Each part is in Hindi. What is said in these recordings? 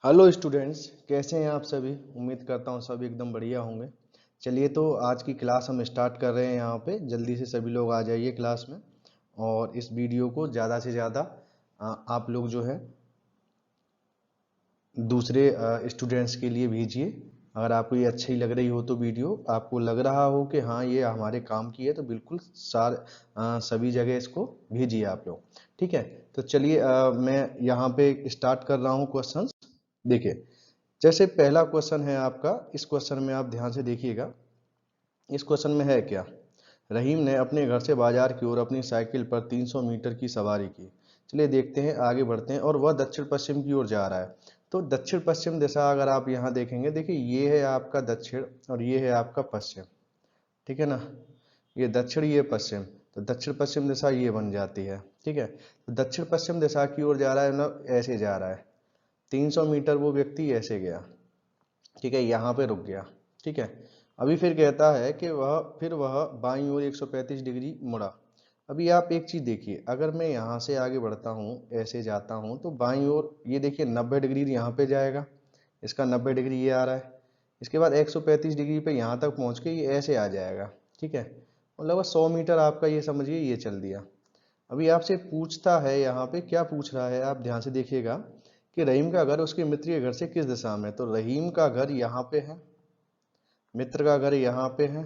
हेलो स्टूडेंट्स, कैसे हैं आप सभी। उम्मीद करता हूँ सभी एकदम बढ़िया होंगे। चलिए तो आज की क्लास हम स्टार्ट कर रहे हैं। यहाँ पे जल्दी से सभी लोग आ जाइए क्लास में और इस वीडियो को ज़्यादा से ज़्यादा आप लोग जो है दूसरे स्टूडेंट्स के लिए भेजिए। अगर आपको ये अच्छी लग रही हो तो वीडियो आपको लग रहा हो कि हाँ ये हमारे काम की है तो बिल्कुल सभी जगह इसको भेजिए आप लोग। ठीक है, तो चलिए मैं यहाँ पे स्टार्ट कर रहा हूँ क्वेश्चंस। देखिए, जैसे पहला क्वेश्चन है आपका, इस क्वेश्चन में आप ध्यान से देखिएगा। इस क्वेश्चन में है क्या, रहीम ने अपने घर से बाजार की ओर अपनी साइकिल पर 300 मीटर की सवारी की। चलिए देखते हैं, आगे बढ़ते हैं। और वह दक्षिण पश्चिम की ओर जा रहा है। तो दक्षिण पश्चिम दिशा अगर आप यहाँ देखेंगे, देखिए ये है आपका दक्षिण और ये है आपका पश्चिम। ठीक है ना, ये दक्षिण ये पश्चिम, तो दक्षिण पश्चिम दिशा ये बन जाती है। ठीक है, तो दक्षिण पश्चिम दिशा की ओर जा रहा है, मतलब ऐसे जा रहा है। 300 मीटर वो व्यक्ति ऐसे गया। ठीक है, यहाँ पे रुक गया। ठीक है, अभी फिर कहता है कि वह बाईं ओर 135 डिग्री मुड़ा। अभी आप एक चीज देखिए, अगर मैं यहाँ से आगे बढ़ता हूँ, ऐसे जाता हूँ, तो बाईं ओर ये देखिए 90 डिग्री यहाँ पे जाएगा, इसका 90 डिग्री ये आ रहा है। इसके बाद 135 डिग्री पे यहाँ तक पहुँच के ये ऐसे आ जाएगा। ठीक है, मतलब 100 मीटर आपका ये समझिए ये चल दिया। अभी आपसे पूछता है, यहाँ पे क्या पूछ रहा है, आप ध्यान से देखिएगा कि रहीम का घर उसके मित्र के घर से किस दिशा में है। तो रहीम का घर यहाँ पे है, मित्र का घर यहाँ पे है।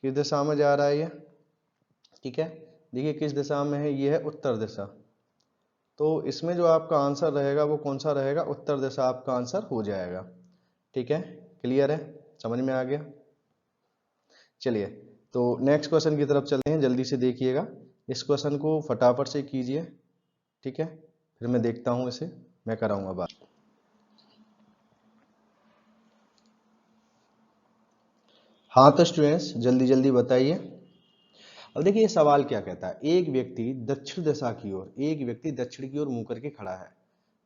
किस दिशा में जा रहा है ये, ठीक है, देखिए किस दिशा में है, ये है उत्तर दिशा। तो इसमें जो आपका आंसर रहेगा वो कौन सा रहेगा, उत्तर दिशा आपका आंसर हो जाएगा। ठीक है, क्लियर है, समझ में आ गया। चलिए तो नेक्स्ट क्वेश्चन की तरफ चलते हैं, जल्दी से देखिएगा। इस क्वेश्चन को फटाफट से कीजिए। ठीक है, फिर मैं देखता हूं इसे, मैं कराऊंगा बात। हाँ तो स्टूडेंट्स जल्दी जल्दी बताइए। अब देखिए ये सवाल क्या कहता है, एक व्यक्ति दक्षिण दिशा की ओर, एक व्यक्ति दक्षिण की ओर मुंह करके खड़ा है।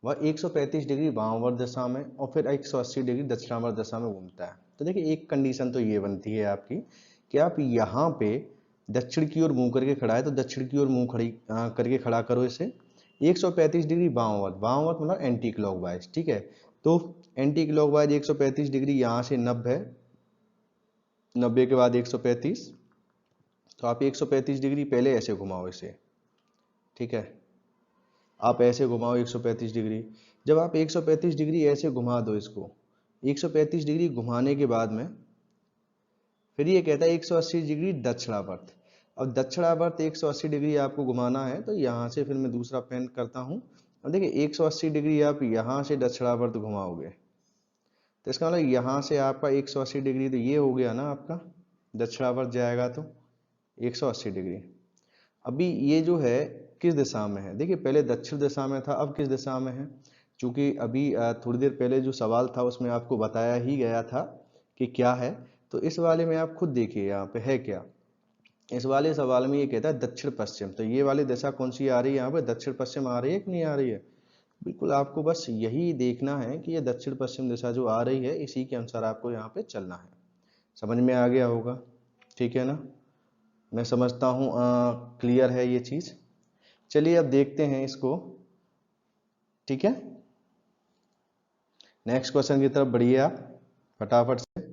वह 135 डिग्री वामावर्त दिशा में और फिर 180 डिग्री दक्षिणावर्त दिशा में घूमता है। तो देखिए एक कंडीशन तो ये बनती है आपकी कि आप यहाँ पे दक्षिण की ओर मुंह करके खड़ा है, तो दक्षिण की ओर मुंह करके खड़ा करो इसे। 135 डिग्री वामावर्त, वामावर्त मतलब एंटी क्लॉकवाइज। ठीक है, तो एंटी क्लॉकवाइज 135 डिग्री, यहाँ से 90, 90 के बाद 135, तो आप 135 डिग्री पहले ऐसे घुमाओ इसे। ठीक है, आप ऐसे घुमाओ 135 डिग्री। जब आप 135 डिग्री ऐसे घुमा दो इसको, 135 डिग्री घुमाने के बाद में फिर ये कहता है 180 डिग्री दक्षिणावर्त। अब दक्षिणावर्त 180 डिग्री आपको घुमाना है, तो यहाँ से फिर मैं दूसरा पेन करता हूँ। अब देखिए 180 डिग्री आप यहाँ से दक्षिणावर्त घुमाओगे, तो इसका मतलब यहाँ से आपका 180 डिग्री तो ये हो गया ना आपका, दक्षिणावर्त जाएगा तो 180 डिग्री। अभी ये जो है किस दिशा में है, देखिए पहले दक्षिण दिशा में था, अब किस दिशा में है। क्योंकि अभी थोड़ी देर पहले जो सवाल था उसमें आपको बताया ही गया था कि क्या है। तो इस वाले में आप खुद देखिए यहाँ पे है क्या। इस वाले सवाल में ये कहता है दक्षिण पश्चिम, तो ये वाली दिशा कौन सी आ रही है यहाँ पे, दक्षिण पश्चिम आ रही है कि नहीं आ रही है। बिल्कुल आपको बस यही देखना है कि ये दक्षिण पश्चिम दिशा जो आ रही है इसी के अनुसार आपको यहाँ पे चलना है। समझ में आ गया होगा, ठीक है ना। मैं समझता हूँ क्लियर है ये चीज। चलिए अब देखते हैं इसको। ठीक है, नेक्स्ट क्वेश्चन की तरफ बढ़िए आप फटाफट से।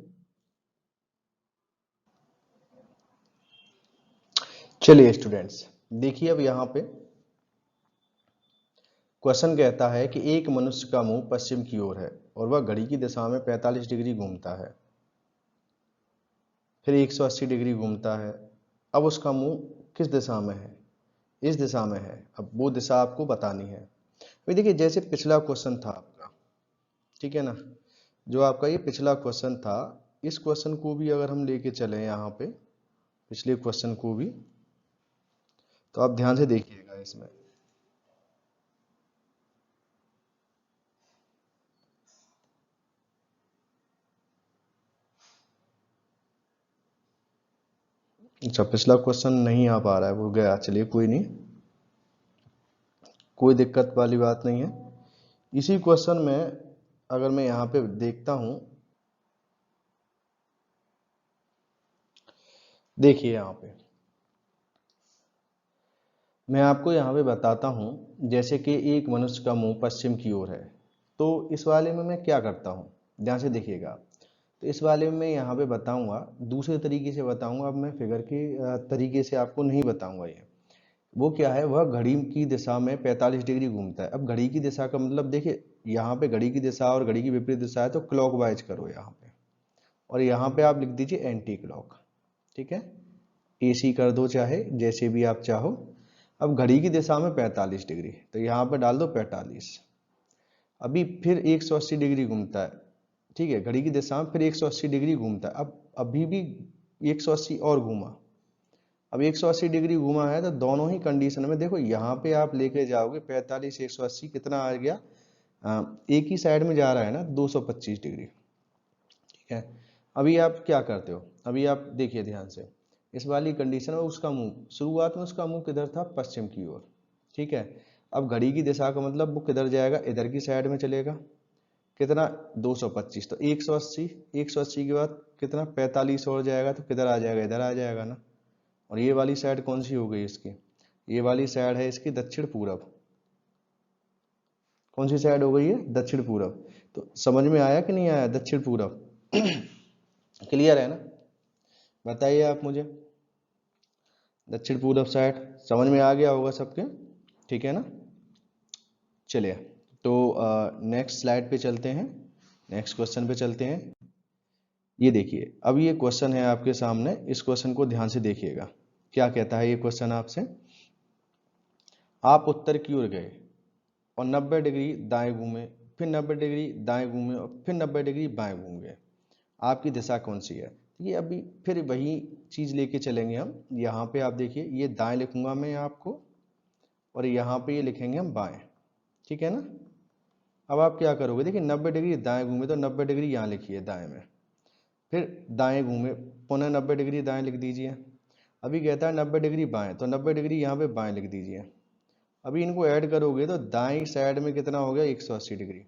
चलिए स्टूडेंट्स देखिए, अब यहाँ पे क्वेश्चन कहता है कि एक मनुष्य का मुंह पश्चिम की ओर है और वह घड़ी की दिशा में 45 डिग्री घूमता है, फिर 180 डिग्री घूमता है। अब उसका मुंह किस दिशा में है, इस दिशा में है। अब वो दिशा आपको बतानी है। भाई देखिए जैसे पिछला क्वेश्चन था आपका, ठीक है ना, जो आपका ये पिछला क्वेश्चन था, इस क्वेश्चन को भी अगर हम लेके चले यहाँ पे, पिछले क्वेश्चन को भी, तो आप ध्यान से देखिएगा इसमें। अच्छा पिछला क्वेश्चन नहीं आ पा रहा है, वो गया, चलिए कोई नहीं, कोई दिक्कत वाली बात नहीं है। इसी क्वेश्चन में अगर मैं यहाँ पे देखता हूँ, देखिए यहाँ पे मैं आपको यहाँ पे बताता हूँ, जैसे कि एक मनुष्य का मुंह पश्चिम की ओर है, तो इस वाले में मैं क्या करता हूँ, ध्यान से देखिएगा। तो इस वाले में मैं यहाँ पे बताऊंगा, दूसरे तरीके से बताऊंगा। अब मैं फिगर के तरीके से आपको नहीं बताऊंगा। ये वो क्या है, वह घड़ी की दिशा में 45 डिग्री घूमता है। अब घड़ी की दिशा का मतलब देखिए, यहाँ पे घड़ी की दिशा और घड़ी की विपरीत दिशा है, तो क्लॉकवाइज करो यहाँ पे, और यहाँ पे आप लिख दीजिए एंटी क्लॉक। ठीक है, एसी कर दो, चाहे जैसे भी आप चाहो। अब घड़ी की दिशा में 45 डिग्री, तो यहाँ पे डाल दो 45। अभी फिर 180 डिग्री घूमता है। ठीक है, घड़ी की दिशा में फिर 180 डिग्री घूमता है। अब अभी भी 180 और घूमा। अब 180 डिग्री घूमा है, तो दोनों ही कंडीशन में देखो, यहाँ पे आप लेके जाओगे 45 180 कितना आ गया, एक ही साइड में जा रहा है ना, 225 डिग्री। ठीक है, अभी आप क्या करते हो, अभी आप देखिए ध्यान से, इस वाली कंडीशन में उसका मुंह, शुरुआत में उसका मुंह किधर था, पश्चिम की ओर। ठीक है, अब घड़ी की दिशा का मतलब वो किधर जाएगा, इधर की साइड में चलेगा। कितना, 225, तो 180, 180 के बाद कितना 45 और जाएगा, तो किधर आ जाएगा, इधर आ जाएगा ना। और ये वाली साइड कौन सी हो गई इसकी, ये वाली साइड है इसकी दक्षिण पूरब। कौन सी साइड हो गई है, दक्षिण पूरब। तो समझ में आया कि नहीं आया, दक्षिण पूरब क्लियर है ना, बताइए आप मुझे। दक्षिण पूरब साइड समझ में आ गया होगा सबके, ठीक है ना। चलिए, तो नेक्स्ट स्लाइड पे चलते हैं, नेक्स्ट क्वेश्चन पे चलते हैं। ये देखिए, अब ये क्वेश्चन है आपके सामने, इस क्वेश्चन को ध्यान से देखिएगा। क्या कहता है ये क्वेश्चन आपसे, आप उत्तर की ओर गए और 90 डिग्री दाएं घूमे, फिर 90 डिग्री दाएं घूमे और फिर 90 डिग्री बाएं घूम गए, आपकी दिशा कौन सी है। ये अभी फिर वही चीज लेके चलेंगे हम। यहाँ पे आप देखिए, ये दाएं लिखूंगा मैं आपको, और यहाँ पे ये लिखेंगे हम बाएं। ठीक है ना। अब आप क्या करोगे, देखिए 90 डिग्री दाएं घूमे, तो 90 डिग्री यहाँ लिखिए दाएं में, फिर दाएं घूमे, पुनः 90 डिग्री दाएं लिख दीजिए। अभी कहता है 90 डिग्री बाएं, तो 90 डिग्री यहाँ पे बाएं लिख दीजिए। अभी इनको ऐड करोगे तो दाएं साइड में कितना हो गया, 180 डिग्री,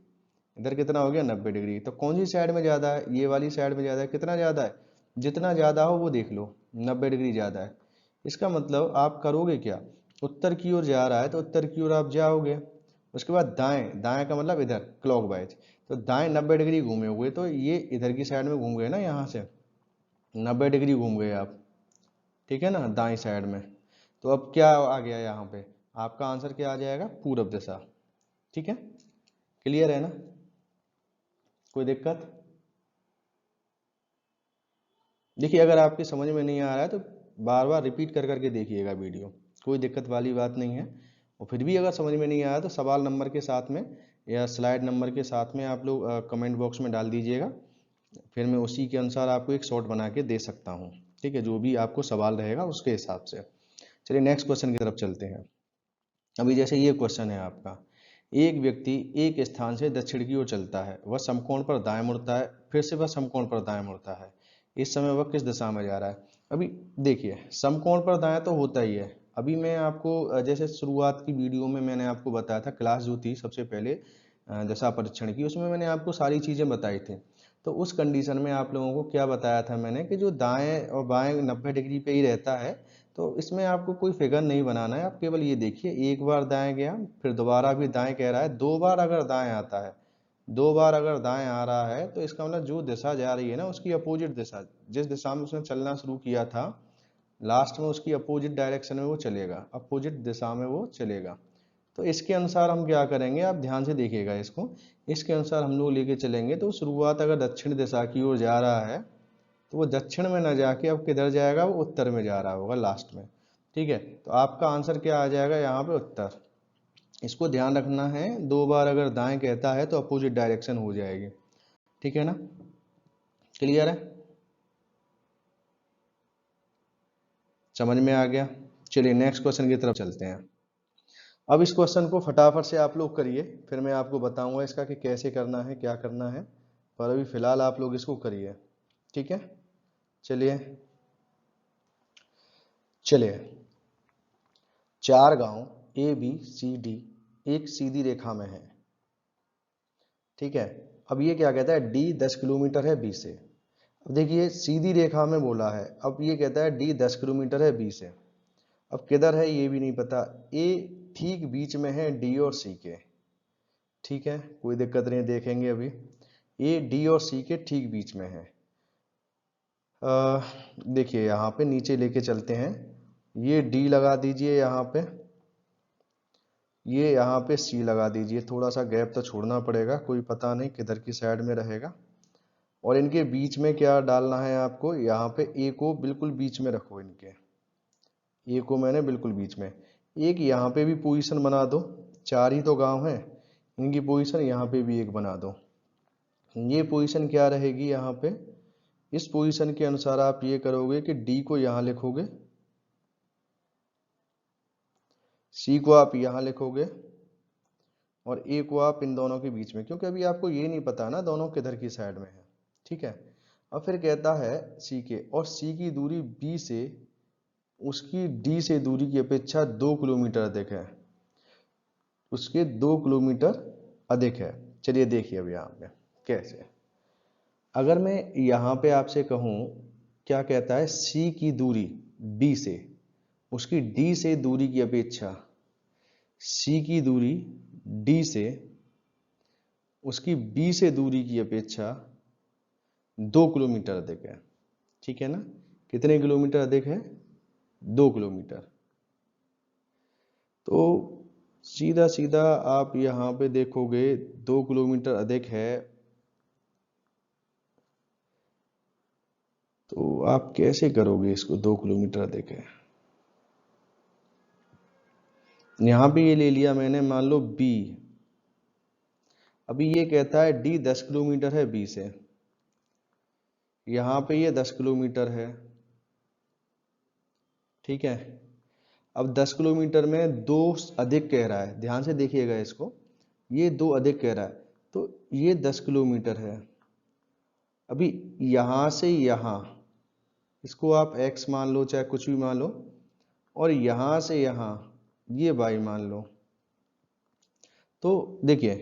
इधर कितना हो गया 90 डिग्री। तो कौन सी साइड में ज्यादा है, ये वाली साइड में ज्यादा है। कितना ज्यादा है, जितना ज्यादा हो वो देख लो, 90 डिग्री ज्यादा है। इसका मतलब आप करोगे क्या, उत्तर की ओर जा रहा है तो उत्तर की ओर आप जाओगे। उसके बाद दाएं, दाएं का मतलब इधर क्लॉकवाइज, तो दाएं 90 डिग्री घूमे हुए, तो ये इधर की साइड में घूम गए ना, यहाँ से 90 डिग्री घूम गए आप। ठीक है ना, दाएं साइड में। तो अब क्या आ गया यहाँ पे, आपका आंसर क्या आ जाएगा, पूरब दिशा। ठीक है, क्लियर है ना, कोई दिक्कत। देखिए, अगर आपकी समझ में नहीं आ रहा है तो बार बार रिपीट कर करके देखिएगा वीडियो, कोई दिक्कत वाली बात नहीं है। और फिर भी अगर समझ में नहीं आया तो सवाल नंबर के साथ में या स्लाइड नंबर के साथ में आप लोग कमेंट बॉक्स में डाल दीजिएगा, फिर मैं उसी के अनुसार आपको एक शॉर्ट बना के दे सकता हूँ। ठीक है, जो भी आपको सवाल रहेगा उसके हिसाब से। चलिए नेक्स्ट क्वेश्चन की तरफ चलते हैं। अभी जैसे ये क्वेश्चन है आपका, एक व्यक्ति एक स्थान से दक्षिण की ओर चलता है, वह समकोण पर दाएं मुड़ता है, फिर से वह समकोण पर दाएं मुड़ता है, इस समय वह किस दिशा में जा रहा है। अभी देखिए, समकोण पर दाएं तो होता ही है। अभी मैं आपको जैसे शुरुआत की वीडियो में मैंने आपको बताया था, क्लास जो थी सबसे पहले दशा परीक्षण की, उसमें मैंने आपको सारी चीजें बताई थी। तो उस कंडीशन में आप लोगों को क्या बताया था मैंने, कि जो दाएं और बाएं 90 डिग्री पे ही रहता है, तो इसमें आपको कोई फिगर नहीं बनाना है। आप केवल ये देखिए, एक बार दाएं गया, फिर दोबारा भी दाएं कह रहा है, दो बार अगर दाएं आता है, दो बार अगर दाएं आ रहा है, तो इसका मतलब जो दिशा जा रही है ना, उसकी अपोजिट दिशा, जिस दिशा में उसने चलना शुरू किया था लास्ट में, उसकी अपोजिट डायरेक्शन में वो चलेगा, अपोजिट दिशा में वो चलेगा। तो इसके अनुसार हम क्या करेंगे, आप ध्यान से देखिएगा इसको, इसके अनुसार हम लोग लेके चलेंगे। तो शुरुआत अगर दक्षिण दिशा की ओर जा रहा है, तो वो दक्षिण में ना जाके अब किधर जाएगा, वो उत्तर में जा रहा होगा लास्ट में। ठीक है, तो आपका आंसर क्या आ जाएगा यहाँ पे, उत्तर। इसको ध्यान रखना है, दो बार अगर दाएं कहता है तो अपोजिट डायरेक्शन हो जाएगी। ठीक है ना, क्लियर है, समझ में आ गया। चलिए नेक्स्ट क्वेश्चन की तरफ चलते हैं। अब इस क्वेश्चन को फटाफट से आप लोग करिए, फिर मैं आपको बताऊंगा इसका कि कैसे करना है, क्या करना है, पर अभी फिलहाल आप लोग इसको करिए। ठीक है, चलिए चलिए, चार गांव ए बी सी डी एक सीधी रेखा में है। ठीक है, अब ये क्या कहता है, डी 10 किलोमीटर है बी से। अब देखिए, सीधी रेखा में बोला है, अब ये कहता है डी 10 किलोमीटर है बी से। अब किधर है ये भी नहीं पता, ए ठीक बीच में है डी और सी के। ठीक है, कोई दिक्कत नहीं, देखेंगे अभी। ए डी और सी के ठीक बीच में है। देखिए यहाँ पे नीचे लेके चलते हैं, ये डी लगा दीजिए यहाँ पे, ये यहाँ पे सी लगा दीजिए। थोड़ा सा गैप तो छोड़ना पड़ेगा, कोई पता नहीं किधर की साइड में रहेगा। और इनके बीच में क्या डालना है आपको, यहाँ पे ए को बिल्कुल बीच में रखो, इनके ए को मैंने बिल्कुल बीच में। एक यहाँ पे भी पोजीशन बना दो, 4 ही तो गांव हैं, इनकी पोजीशन यहाँ पे भी एक बना दो। ये पोजीशन क्या रहेगी यहाँ पे, इस पोजीशन के अनुसार आप ये करोगे कि डी को यहाँ लिखोगे, सी को आप यहाँ लिखोगे, और ए को आप इन दोनों के बीच में, क्योंकि अभी आपको ये नहीं पता ना दोनों किधर की साइड में है। ठीक है, अब फिर कहता है सी के, और सी की दूरी बी से उसकी डी से दूरी की अपेक्षा 2 किलोमीटर अधिक है, उसके 2 किलोमीटर अधिक है। चलिए देखिए अब यहाँ पे कैसे। अगर मैं यहाँ पे आपसे कहूँ, क्या कहता है, सी की दूरी बी से उसकी डी से दूरी की अपेक्षा, सी की दूरी डी से उसकी बी से दूरी की अपेक्षा 2 किलोमीटर अधिक है। ठीक है ना, कितने किलोमीटर अधिक है, 2 किलोमीटर। तो सीधा सीधा आप यहाँ पे देखोगे 2 किलोमीटर अधिक है, तो आप कैसे करोगे इसको, 2 किलोमीटर अधिक है। यहाँ पे ये ले लिया मैंने, मान लो बी, अभी ये कहता है डी 10 किलोमीटर है बी से, यहाँ पे ये 10 किलोमीटर है। ठीक है, अब 10 किलोमीटर में 2 अधिक कह रहा है, ध्यान से देखिएगा इसको, ये 2 अधिक कह रहा है, तो ये 10 किलोमीटर है। अभी यहां से यहां, इसको आप x मान लो चाहे कुछ भी मान लो, और यहां से यहां ये y मान लो। तो देखिए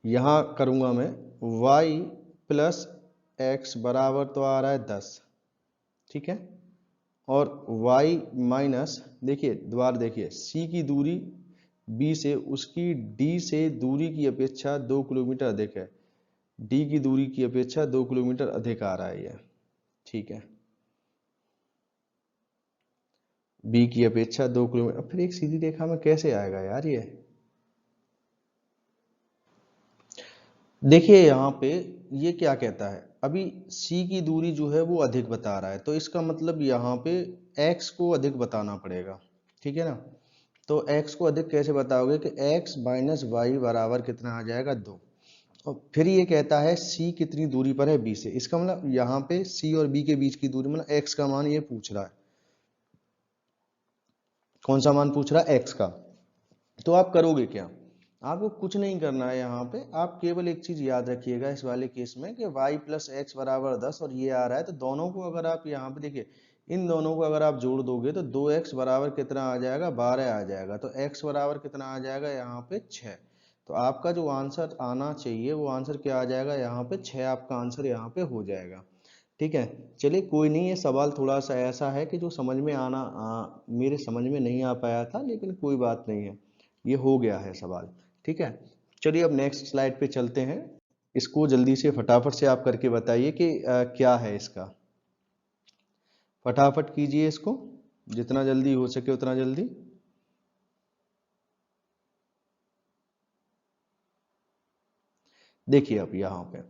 यहां करूंगा मैं, y प्लस एक्स बराबर तो आ रहा है 10, ठीक है, और y माइनस, देखिए द्वार देखिए, c की दूरी b से उसकी d से दूरी की अपेक्षा 2 किलोमीटर अधिक है, d की दूरी की अपेक्षा 2 किलोमीटर अधिक आ रहा है ये। ठीक है, b की अपेक्षा 2 किलोमीटर, फिर एक सीधी रेखा में कैसे आएगा यार ये। देखिए यहाँ पे ये क्या कहता है, अभी c की दूरी जो है वो अधिक बता रहा है, तो इसका मतलब यहाँ पे x को अधिक बताना पड़ेगा। ठीक है ना, तो x को अधिक कैसे बताओगे कि x माइनस वाई बराबर कितना आ जाएगा, 2। और फिर ये कहता है c कितनी दूरी पर है b से, इसका मतलब यहाँ पे c और b के बीच की दूरी, मतलब x का मान ये पूछ रहा है। कौन सा मान पूछ रहा है, x का। तो आप करोगे क्या, आपको कुछ नहीं करना है, यहाँ पे आप केवल एक चीज याद रखिएगा इस वाले केस में कि y प्लस एक्स बराबर 10 और ये आ रहा है, तो दोनों को अगर आप यहाँ पे देखिए, इन दोनों को अगर आप जोड़ दोगे तो 2x बराबर कितना आ जाएगा, 12 आ जाएगा, तो x बराबर कितना आ जाएगा यहाँ पे 6। तो आपका जो आंसर आना चाहिए वो आंसर क्या आ जाएगा, यहाँ पे 6 आपका आंसर यहाँ पे हो जाएगा। ठीक है, चलिए कोई नहीं, ये सवाल थोड़ा सा ऐसा है कि जो समझ में मेरे समझ में नहीं आ पाया था, लेकिन कोई बात नहीं है, ये हो गया है सवाल। ठीक है, चलिए अब नेक्स्ट स्लाइड पे चलते हैं। इसको जल्दी से फटाफट से आप करके बताइए कि क्या है इसका, फटाफट कीजिए इसको, जितना जल्दी हो सके उतना जल्दी। देखिए अब यहाँ पे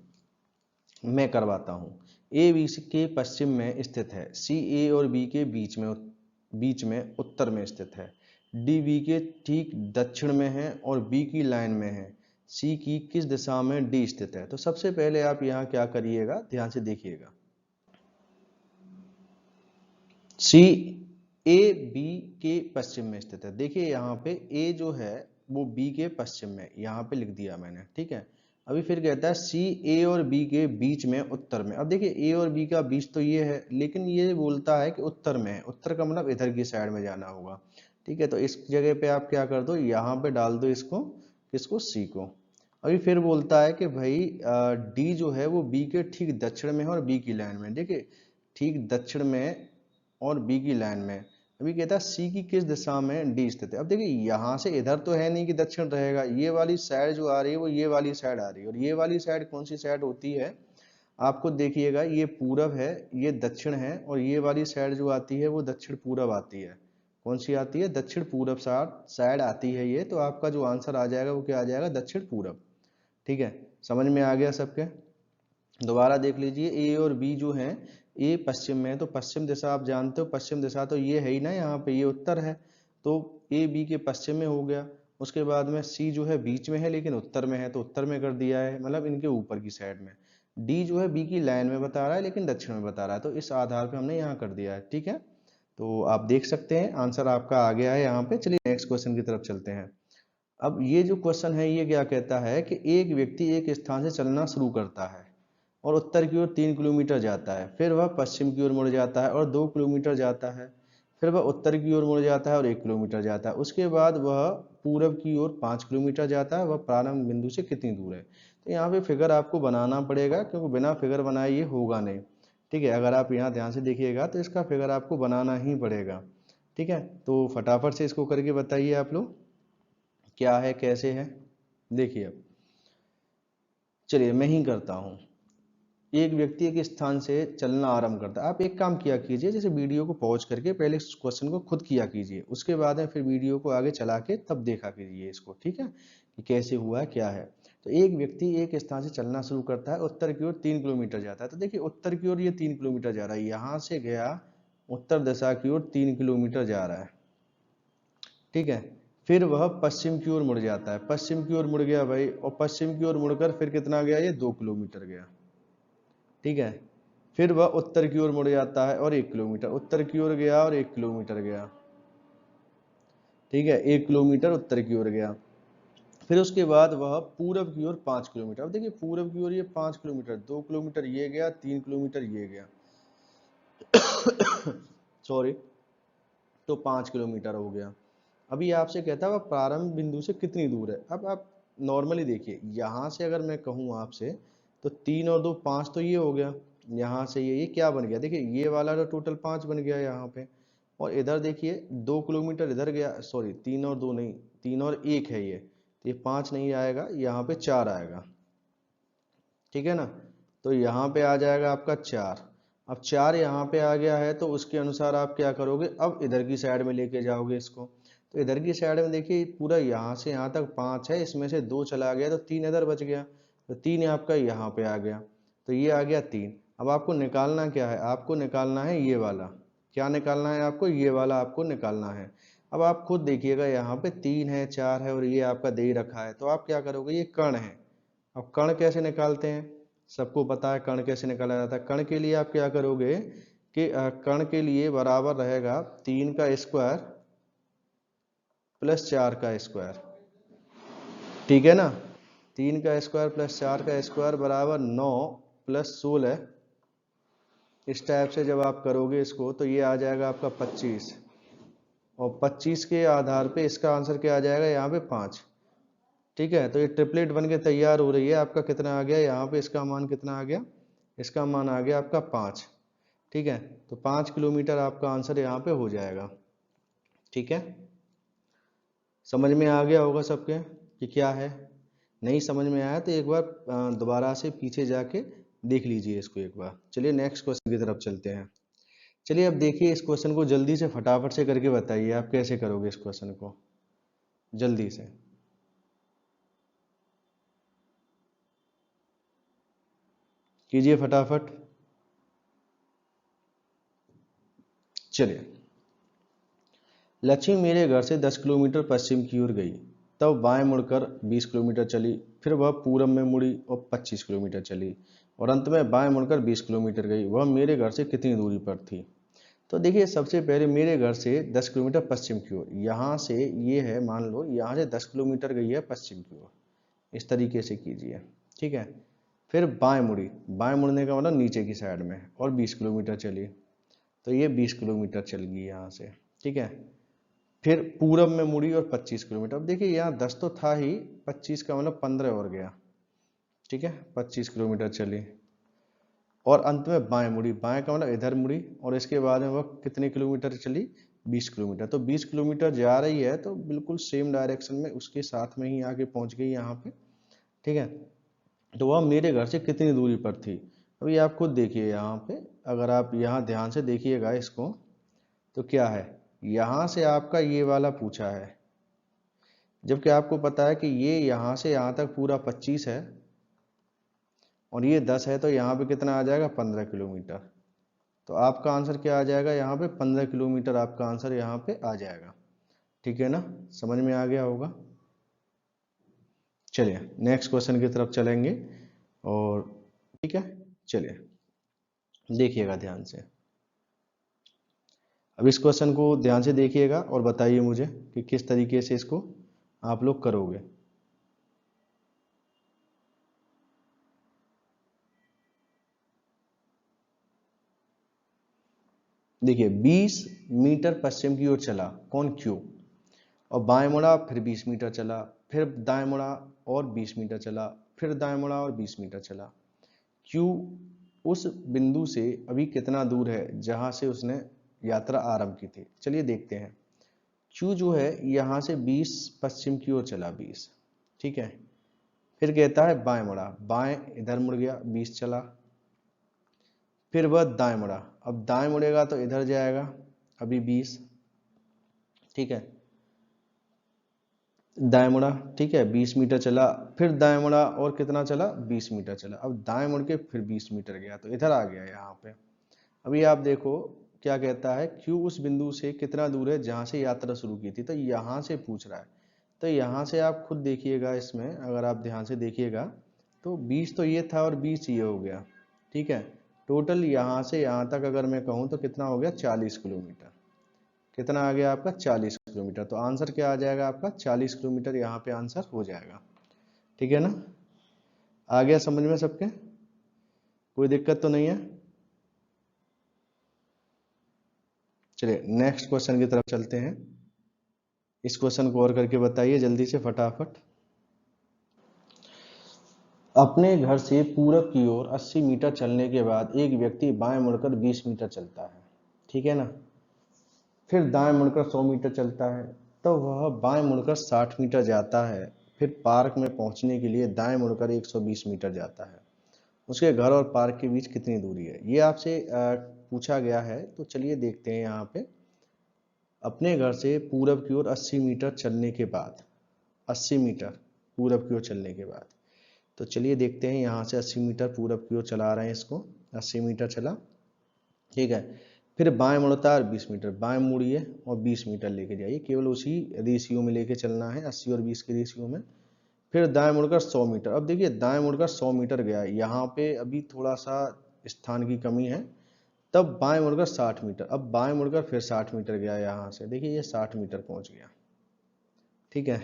मैं करवाता हूँ, ए बी के पश्चिम में स्थित है, सी ए और बी के बीच में उत्तर में स्थित है, डी बी के ठीक दक्षिण में है और बी की लाइन में है, सी की किस दिशा में डी स्थित है। तो सबसे पहले आप यहाँ क्या करिएगा, ध्यान से देखिएगा, सी ए बी के पश्चिम में स्थित है। देखिए यहाँ पे ए जो है वो बी के पश्चिम में, यहाँ पे लिख दिया मैंने। ठीक है, अभी फिर कहता है सी ए और बी के बीच में उत्तर में। अब देखिए ए और बी का बीच तो ये है, लेकिन ये बोलता है कि उत्तर में है, उत्तर का मतलब इधर की साइड में जाना होगा। ठीक है, तो इस जगह पे आप क्या कर दो, यहाँ पे डाल दो इसको, किसको, सी को। अभी फिर बोलता है कि भाई डी जो है वो बी के ठीक दक्षिण में है और बी की लाइन में। देखिए ठीक दक्षिण में और बी की लाइन में, अभी कहता है सी की किस दिशा में डी स्थित है। अब देखिए यहाँ से इधर तो है नहीं कि दक्षिण रहेगा, ये वाली साइड जो आ रही है वो ये वाली साइड आ रही है, और ये वाली साइड कौन सी साइड होती है आपको देखिएगा, ये पूरब है, ये दक्षिण है, और ये वाली साइड जो आती है वो दक्षिण पूरब आती है। कौन सी आती है? दक्षिण पूरब साइड आती है ये, तो आपका जो आंसर आ जाएगा वो क्या आ जाएगा? दक्षिण पूरब। ठीक है, समझ में आ गया सबके? दोबारा देख लीजिए, ए और बी जो है, ए पश्चिम में है तो पश्चिम दिशा आप जानते हो, पश्चिम दिशा तो ये है ही ना, यहाँ पे ये उत्तर है, तो ए बी के पश्चिम में हो गया। उसके बाद में सी जो है बीच में है लेकिन उत्तर में है, तो उत्तर में कर दिया है, मतलब इनके ऊपर की साइड में। डी जो है बी की लाइन में बता रहा है लेकिन दक्षिण में बता रहा है, तो इस आधार पे हमने यहाँ कर दिया है। ठीक है, तो आप देख सकते हैं आंसर आपका आ गया है यहाँ पे। चलिए नेक्स्ट क्वेश्चन की तरफ चलते हैं। अब ये जो क्वेश्चन है ये क्या कहता है कि एक व्यक्ति एक स्थान से चलना शुरू करता है और उत्तर की ओर 3 किलोमीटर जाता है, फिर वह पश्चिम की ओर मुड़ जाता है और 2 किलोमीटर जाता है, फिर वह उत्तर की ओर मुड़ जाता है और 1 किलोमीटर जाता है, उसके बाद वह पूरब की ओर 5 किलोमीटर जाता है। वह प्रारंभ बिंदु से कितनी दूर है? तो यहाँ पे फिगर आपको बनाना पड़ेगा, क्योंकि बिना फिगर बनाए ये होगा नहीं। ठीक है, अगर आप यहाँ ध्यान से देखिएगा तो इसका फिगर आपको बनाना ही पड़ेगा। ठीक है, तो फटाफट से इसको करके बताइए आप लोग क्या है कैसे है। देखिए अब चलिए मैं ही करता हूँ। एक व्यक्ति एक स्थान से चलना आरंभ करता है। आप एक काम किया कीजिए, जैसे वीडियो को पॉज करके पहले इस क्वेश्चन को खुद किया कीजिए, उसके बाद में फिर वीडियो को आगे चला के तब देखा कीजिए इसको। ठीक है, कि कैसे हुआ है क्या है। तो एक व्यक्ति एक स्थान से चलना शुरू करता है, उत्तर की ओर 3 किलोमीटर जाता है। तो देखिए उत्तर की ओर ये 3 किलोमीटर जा रहा है, यहाँ से गया उत्तर दिशा की ओर 3 किलोमीटर जा रहा है। ठीक है, फिर वह पश्चिम की ओर मुड़ जाता है, पश्चिम की ओर मुड़ गया भाई, और पश्चिम की ओर मुड़कर फिर कितना गया? ये 2 किलोमीटर गया। ठीक है, फिर वह उत्तर की ओर मुड़ जाता है और 1 किलोमीटर, उत्तर की ओर गया और 1 किलोमीटर गया। ठीक है, 1 किलोमीटर उत्तर की ओर गया। फिर उसके बाद वह पूरब की ओर 5 किलोमीटर। अब देखिए पूरब की ओर ये 5 किलोमीटर, 2 किलोमीटर ये गया, 3 किलोमीटर ये गया सॉरी, तो 5 किलोमीटर हो गया। अभी आपसे कहता है वह प्रारंभ बिंदु से कितनी दूर है। अब आप नॉर्मली देखिए, यहाँ से अगर मैं कहूँ आपसे तो 3 और 2 5 तो ये हो गया, यहाँ से ये क्या बन गया? देखिए ये वाला तो टोटल 5 बन गया यहाँ पे, और इधर देखिए 2 किलोमीटर इधर गया, सॉरी 3 और 2 नहीं, 3 और 1 है ये, तो ये 5 नहीं आएगा, यहाँ पे 4 आएगा। ठीक है ना, तो यहाँ पे आ जाएगा आपका 4। अब 4 यहाँ पे आ गया है तो उसके अनुसार आप क्या करोगे? अब इधर की साइड में लेके जाओगे इसको। तो इधर की साइड में देखिए पूरा यहाँ से यहाँ तक 5 है, इसमें से 2 चला गया तो 3 इधर बच गया, तो 3 आपका यहाँ पे आ गया, तो ये आ गया 3। अब आपको निकालना क्या है? आपको निकालना है ये वाला। क्या निकालना है आपको? ये वाला आपको निकालना है। अब आप खुद देखिएगा, यहाँ पे 3 है, 4 है और ये आपका दे ही रखा है, तो आप क्या करोगे? ये कर्ण है। अब कर्ण कैसे निकालते हैं? सबको पता है कर्ण कैसे निकाला जाता है। कर्ण के लिए आप क्या करोगे कि कर्ण के लिए बराबर रहेगा 3 का स्क्वायर प्लस 4 का स्क्वायर। ठीक है ना, 3 का स्क्वायर प्लस 4 का स्क्वायर बराबर 9 प्लस 16। इस टाइप से जब आप करोगे इसको तो ये आ जाएगा आपका 25, और 25 के आधार पे इसका आंसर क्या आ जाएगा? यहाँ पे 5। ठीक है, तो ये ट्रिपलेट बन के तैयार हो रही है। आपका कितना आ गया यहाँ पे? इसका मान कितना आ गया? इसका मान आ गया आपका 5। ठीक है, तो 5 किलोमीटर आपका आंसर यहाँ पे हो जाएगा। ठीक है, समझ में आ गया होगा सबके कि क्या है। नहीं समझ में आया तो एक बार दोबारा से पीछे जाके देख लीजिए इसको एक बार। चलिए नेक्स्ट क्वेश्चन की तरफ चलते हैं। चलिए अब देखिए इस क्वेश्चन को जल्दी से फटाफट से करके बताइए आप कैसे करोगे इस क्वेश्चन को, जल्दी से कीजिए फटाफट। चलिए, लक्ष्मी मेरे घर से 10 किलोमीटर पश्चिम की ओर गई, तब बाएं मुड़कर 20 किलोमीटर चली, फिर वह पूरब में मुड़ी और 25 किलोमीटर चली, और अंत में बाएं मुड़कर 20 किलोमीटर गई। वह मेरे घर से कितनी दूरी पर थी? तो देखिए सबसे पहले मेरे घर से 10 किलोमीटर पश्चिम की ओर, यहाँ से ये है, मान लो यहाँ से 10 किलोमीटर गई है पश्चिम की ओर, इस तरीके से कीजिए। ठीक है, फिर बाएं मुड़ी, बाएं मुड़ने का मतलब नीचे की साइड में, और 20 किलोमीटर चली, तो ये 20 किलोमीटर चल गई यहाँ से। ठीक है, फिर पूरब में मुड़ी और 25 किलोमीटर। अब देखिए यहाँ 10 तो था ही, 25 का मतलब 15 और गया। ठीक है, 25 किलोमीटर चली, और अंत में बाएं मुड़ी, बाएं का मतलब इधर मुड़ी, और इसके बाद में वह कितने किलोमीटर चली? 20 किलोमीटर। तो 20 किलोमीटर जा रही है तो बिल्कुल सेम डायरेक्शन में उसके साथ में ही आके पहुंच गई यहाँ पे। ठीक है, तो वह मेरे घर से कितनी दूरी पर थी। अभी आप खुद देखिए यहाँ पे, अगर आप यहाँ ध्यान से देखिएगा इसको, तो क्या है, यहाँ से आपका ये वाला पूछा है, जबकि आपको पता है कि ये यहाँ से यहाँ तक पूरा 25 है और ये 10 है, तो यहाँ पे कितना आ जाएगा, 15 किलोमीटर। तो आपका आंसर क्या आ जाएगा, यहाँ पे 15 किलोमीटर आपका आंसर यहाँ पे आ जाएगा। ठीक है ना, समझ में आ गया होगा। चलिए नेक्स्ट क्वेश्चन की तरफ चलेंगे। और ठीक है, चलिए देखिएगा ध्यान से। अब इस क्वेश्चन को ध्यान से देखिएगा और बताइए मुझे कि किस तरीके से इसको आप लोग करोगे। देखिए 20 मीटर पश्चिम की ओर चला, कौन, क्यू, और बाएं मुड़ा, फिर 20 मीटर चला, फिर दाएं मुड़ा और 20 मीटर चला, फिर दाएं मुड़ा और 20 मीटर चला। क्यू उस बिंदु से अभी कितना दूर है जहां से उसने यात्रा आरंभ की थी। चलिए देखते हैं। क्यू जो है यहाँ से 20 पश्चिम की ओर चला, 20, ठीक है। फिर कहता है बाएं मुड़ा, बाएं इधर मुड़ गया, 20 चला। फिर वह दाएं मुड़ा, अब दाएं मुड़ेगा तो इधर जाएगा, अभी 20, ठीक है। दाएं मुड़ा, ठीक है, 20 मीटर चला, फिर दाएं मुड़ा और कितना चला, 20 मीटर चला। अब दाएं मुड़ के फिर 20 मीटर गया तो इधर आ गया यहाँ पे। अभी आप देखो क्या कहता है, क्यू उस बिंदु से कितना दूर है जहां से यात्रा शुरू की थी, तो यहाँ से पूछ रहा है। तो यहाँ से आप खुद देखिएगा, इसमें अगर आप ध्यान से देखिएगा तो 20 तो ये था और 20 ये हो गया, ठीक है। टोटल यहाँ से यहाँ तक अगर मैं कहूँ तो कितना हो गया, 40 किलोमीटर। कितना आ गया आपका, 40 किलोमीटर। तो आंसर क्या आ जाएगा आपका, 40 किलोमीटर यहाँ पे आंसर हो जाएगा। ठीक है ना, आ गया समझ में सबके, कोई दिक्कत तो नहीं है। चलिए नेक्स्ट क्वेश्चन की तरफ चलते हैं। इस क्वेश्चन को और करके बताइए जल्दी से फटाफट। अपने घर से पूरब की ओर 80 मीटर चलने के बाद एक व्यक्ति बाएं मुड़कर 20 मीटर चलता है, ठीक है ना। फिर दाएं मुड़कर 100 मीटर चलता है, तो वह बाएं मुड़कर 60 मीटर जाता है। फिर पार्क में पहुंचने के लिए दाएं मुड़कर 120 मीटर जाता है। उसके घर और पार्क के बीच कितनी दूरी है, ये आपसे पूछा गया है। तो चलिए देखते हैं यहाँ पे। अपने घर से पूरब की ओर 80 मीटर चलने के बाद, 80 मीटर पूरब की ओर चलने के बाद, तो चलिए देखते हैं। यहाँ से 80 मीटर पूरब की ओर चला रहे हैं इसको, 80 मीटर चला, ठीक है। फिर बाएं मुड़ता है 20 मीटर, बाएं मुड़िए और 20 मीटर लेके जाइए, केवल उसी रेशियो में लेके चलना है, 80 और 20 के रेशियो में। फिर दाएं मुड़कर 100 मीटर। अब देखिए दाएं मुड़कर 100 मीटर गया, यहाँ पे अभी थोड़ा सा स्थान की कमी है। तब बाएं मुड़कर 60 मीटर, अब बाएं मुड़कर फिर 60 मीटर गया, यहाँ से देखिए ये 60 मीटर पहुंच गया, ठीक है।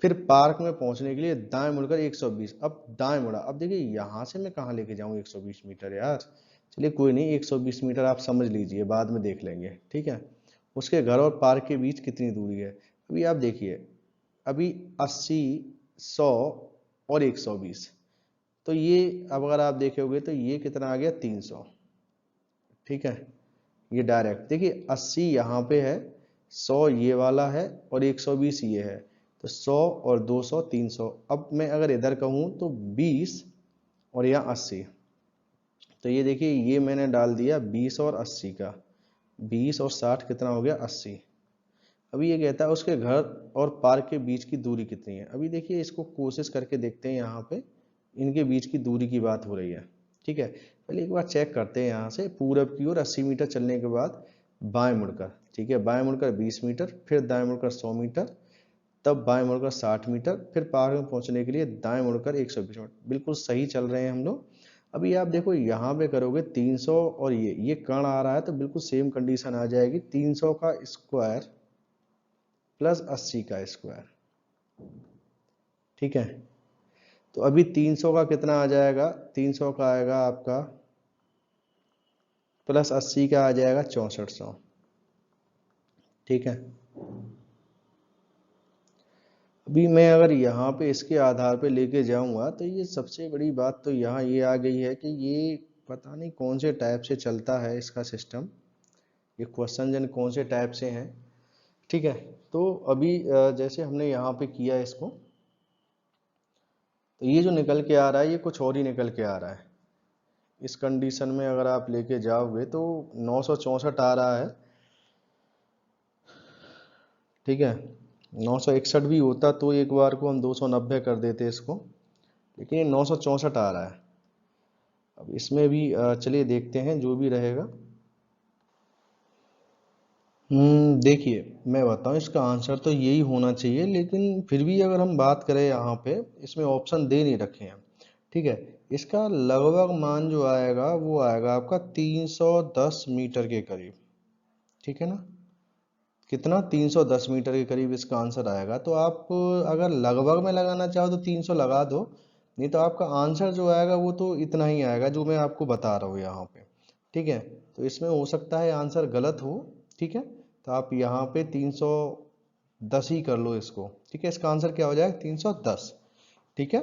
फिर पार्क में पहुंचने के लिए दाएं मुड़कर 120, अब दाएं मुड़ा। अब देखिए यहाँ से मैं कहाँ लेके जाऊँ 120 मीटर यार। चलिए कोई नहीं, 120 मीटर आप समझ लीजिए, बाद में देख लेंगे, ठीक है। उसके घर और पार्क के बीच कितनी दूरी है, अभी आप देखिए। अभी 80, 100 और 120, तो ये अब अगर आप देखोगे तो ये कितना आ गया, 300, ठीक है। ये डायरेक्ट देखिए 80 यहाँ पे है, 100 ये वाला है और 120 ये है, तो 100 और 200, 300। अब मैं अगर इधर कहूँ तो 20 और यहाँ 80, तो ये देखिए ये मैंने डाल दिया 20 और 80 का, 20 और 60 कितना हो गया, 80। अभी ये कहता है उसके घर और पार्क के बीच की दूरी कितनी है। अभी देखिए इसको कोशिश करके देखते हैं, यहाँ पे इनके बीच की दूरी की बात हो रही है, ठीक है। पहले एक बार चेक करते हैं, यहाँ से पूरब की ओर 80 मीटर चलने के बाद बाएं मुड़कर, ठीक है, बाएं मुड़कर 20 मीटर, फिर दाएं मुड़कर 100 मीटर, तब बाएं मुड़कर 60 मीटर, फिर पार्क में पहुंचने के लिए दाएं मुड़कर 120 मीटर। बिल्कुल सही चल रहे हैं हम लोग। अभी आप देखो यहाँ पे करोगे 300 और ये कर्ण आ रहा है, तो बिल्कुल सेम कंडीशन आ जाएगी, 300 का स्क्वायर प्लस 80 का स्क्वायर, ठीक है। तो अभी 300 का कितना आ जाएगा, 300 का आएगा आपका प्लस 80 का आ जाएगा 6400, ठीक है। अभी मैं अगर यहाँ पे इसके आधार पे लेके जाऊंगा तो ये सबसे बड़ी बात तो यहाँ ये आ गई है कि ये पता नहीं कौन से टाइप से चलता है इसका सिस्टम, ये क्वेश्चन जन कौन से टाइप से हैं, ठीक है। तो अभी जैसे हमने यहाँ पे किया इसको, तो ये जो निकल के आ रहा है ये कुछ और ही निकल के आ रहा है। इस कंडीशन में अगर आप लेके जाओगे तो 964 आ रहा है, ठीक है। 961 भी होता तो एक बार को हम 290 कर देते इसको, लेकिन ये 964 आ रहा है। अब इसमें भी चलिए देखते हैं जो भी रहेगा। देखिए मैं बताऊं, इसका आंसर तो यही होना चाहिए, लेकिन फिर भी अगर हम बात करें यहाँ पे, इसमें ऑप्शन दे नहीं रखे हैं, ठीक है। इसका लगभग मान जो आएगा वो आएगा आपका 310 मीटर के करीब, ठीक है ना। कितना, 310 मीटर के करीब इसका आंसर आएगा। तो आप अगर लगभग में लगाना चाहो तो 300 लगा दो, नहीं तो आपका आंसर जो आएगा वो तो इतना ही आएगा जो मैं आपको बता रहा हूँ यहाँ पे, ठीक है। तो इसमें हो सकता है आंसर गलत हो, ठीक है। तो आप यहाँ पे 310 ही कर लो इसको, ठीक है। इसका आंसर क्या हो जाएगा, 310, ठीक है।